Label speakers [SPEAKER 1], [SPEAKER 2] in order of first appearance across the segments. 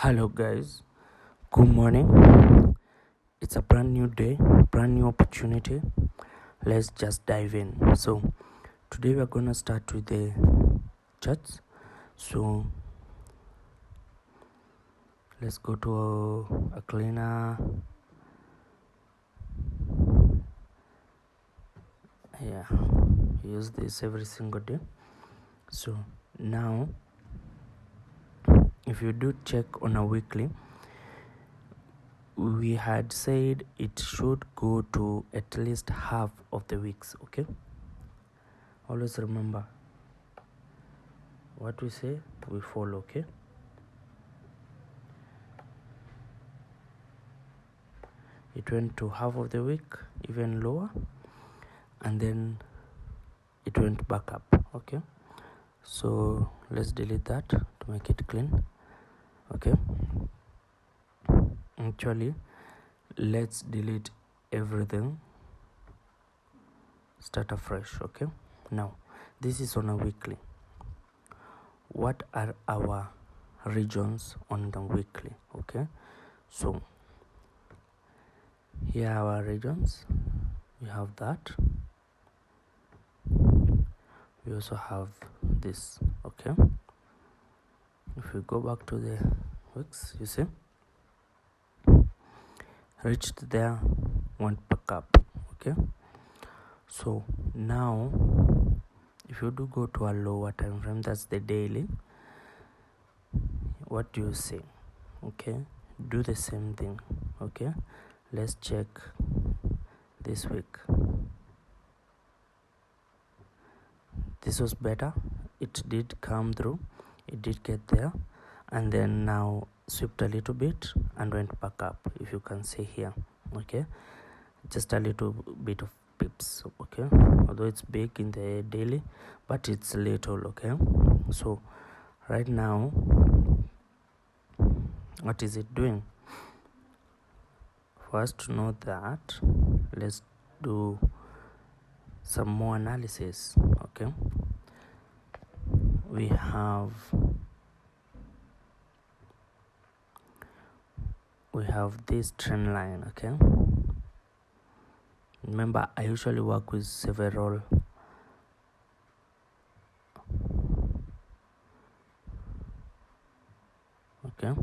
[SPEAKER 1] Hello, guys. Good morning. It's a brand new day, brand new opportunity. Let's just dive in. So, today we're gonna start with the charts. So, let's go to a cleaner. Yeah, use this every single day. So, now if you do check on a weekly, we had said it should go to at least half of the weeks. Okay, always remember what we say, we follow. Okay, it went to half of the week, even lower, and then it went back up. Okay, so let's delete that to make it clean. Okay, actually let's delete everything, start afresh. Okay, now this is on a weekly. What are our regions on the weekly? Okay, so here are our regions. We have that, we also have this. Okay, if we go back to the weeks, you see, reached there, went back up. Okay, so now if you do go to a lower time frame, that's the daily, what do you say? Okay, do the same thing. Okay, let's check this week. This was better, it did come through, it did get there, and then now swept a little bit and went back up, if you can see here. Okay, just a little bit of pips. Okay, although it's big in the daily, but it's little. Okay, so right now what is it doing? For us to know that, let's do some more analysis. Okay, we have this trend line. Okay, remember I usually work with several okay,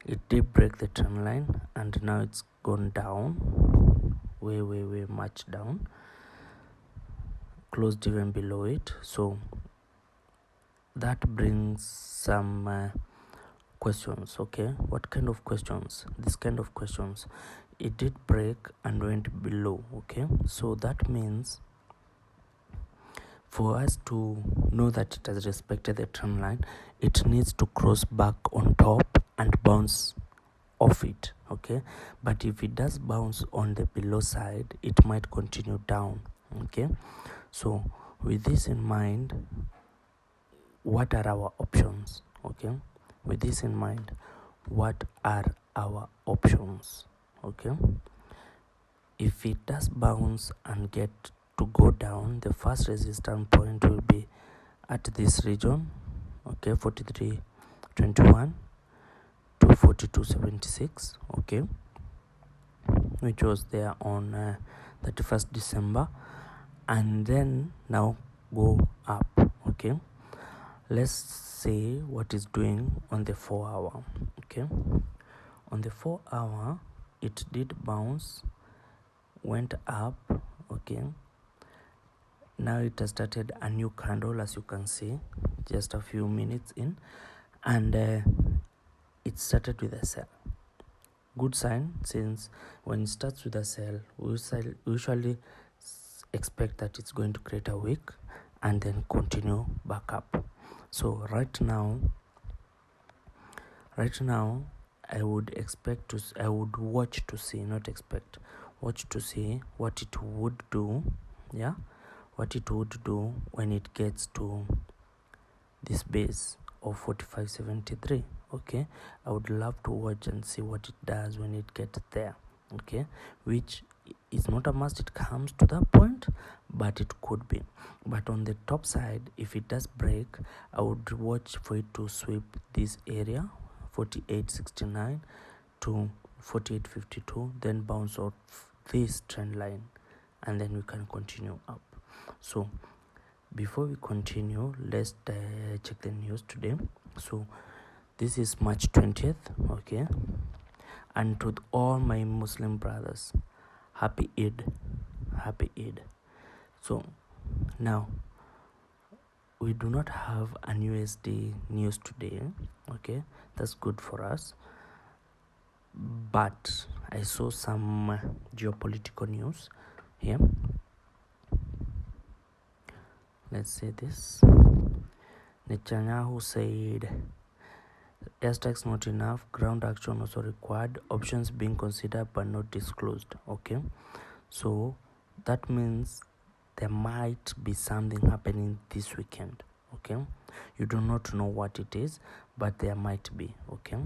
[SPEAKER 1] it did break the trend line and now it's gone down, way much down, closed even below it. So that brings some questions. Okay, what kind of questions? This kind of questions. It did break and went below. Okay, so that means for us to know that it has respected the trend line, it needs to cross back on top and bounce off it. Okay, but if it does bounce on the below side, it might continue down. Okay, so with this in mind, what are our options? Okay, with this in mind, what are our options? Okay, if it does bounce and get to go down, the first resistance point will be at this region. Okay, 43.21 to 42.76. Okay, which was there on 31st December, and then now go up. Okay, let's say what is doing on the 4 hour. Okay, on the 4 hour it did bounce, went up. Okay, now it has started a new candle, as you can see, just a few minutes in, and it started with a sell. Good sign, since when it starts with a sell, we usually expect that it's going to create a wick and then continue back up. So right now I would watch to see what it would do. Yeah, what it would do when it gets to this base of 45.73. Okay, I would love to watch and see what it does when it gets there. Okay, which is not a must it comes to that point, but it could be. But on the top side, if it does break, I would watch for it to sweep this area 48.69 to 48.52, then bounce off this trend line, and then we can continue up. So before we continue, let's check the news today. So this is March 20th, okay, and to all my Muslim brothers, happy Eid. So now we do not have an USD news today, okay, that's good for us, but I saw some geopolitical news here. Let's say this. Netanyahu said airstrikes not enough, ground action also required, options being considered but not disclosed. Okay, so that means there might be something happening this weekend. Okay, you do not know what it is, but there might be. Okay,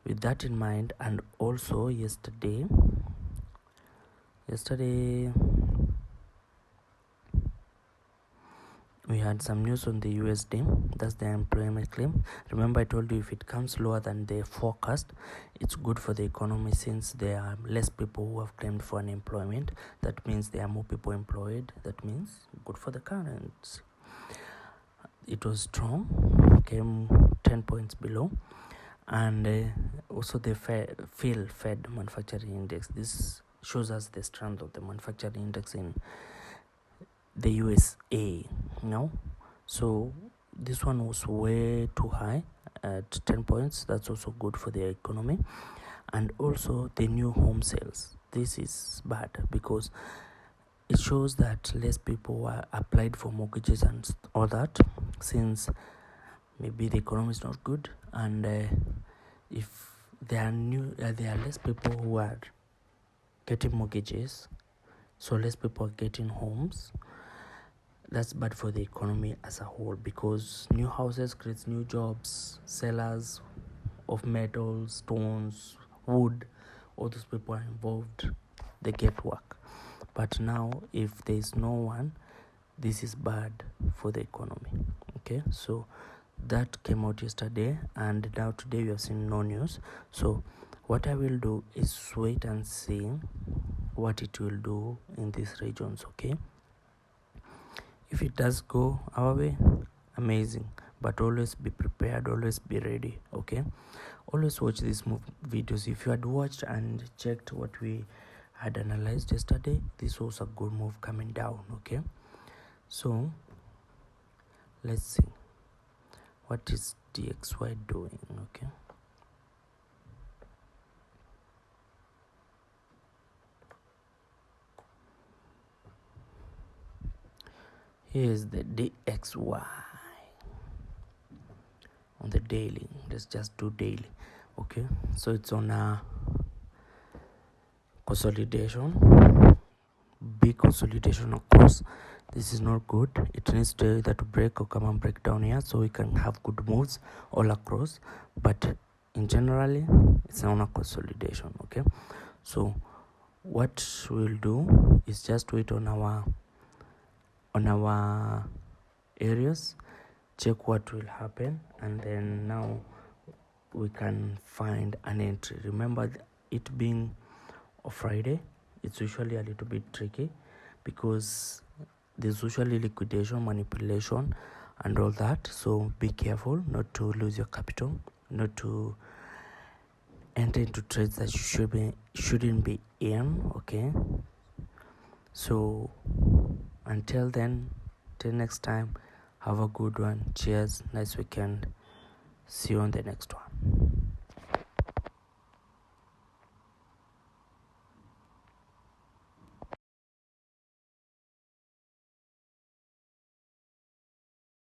[SPEAKER 1] with that in mind, and also yesterday we had some news on the USD. That's the employment claim. Remember, I told you if it comes lower than the forecast, it's good for the economy, since there are less people who have claimed for unemployment. That means there are more people employed. That means good for the currency. It was strong, came 10 points below, and also the Fed manufacturing index. This shows us the strength of the manufacturing index in the USA. So this one was way too high at 10 points. That's also good for the economy. And also the new home sales. This is bad because it shows that less people are applied for mortgages and all that, since maybe the economy is not good, and if there are less people who are getting mortgages, so less people are getting homes. That's bad for the economy as a whole, because new houses creates new jobs. Sellers of metals, stones, wood, all those people are involved, they get work. But now if there is no one, this is bad for the economy. Okay, so that came out yesterday, and now today we have seen no news. So what I will do is wait and see what it will do in these regions. Okay, if it does go our way, amazing, but always be prepared, always be ready. Okay, always watch these videos. If you had watched and checked what we had analyzed yesterday, this was a good move coming down. Okay, so let's see what is DXY doing. Okay, here's the DXY on the daily. Let's just do daily. Okay, so it's on a consolidation, big consolidation. Of course, this is not good. It needs to either to break or come and break down here, so we can have good moves all across, but in generally it's on a consolidation. Okay, so what we'll do is just wait on our areas, check what will happen, and then now we can find an entry. Remember, it being a Friday, it's usually a little bit tricky because there's usually liquidation, manipulation, and all that. So be careful not to lose your capital, not to enter into trades that you shouldn't be in. Okay, so until then, till next time, have a good one. Cheers, nice weekend. See you on the next one.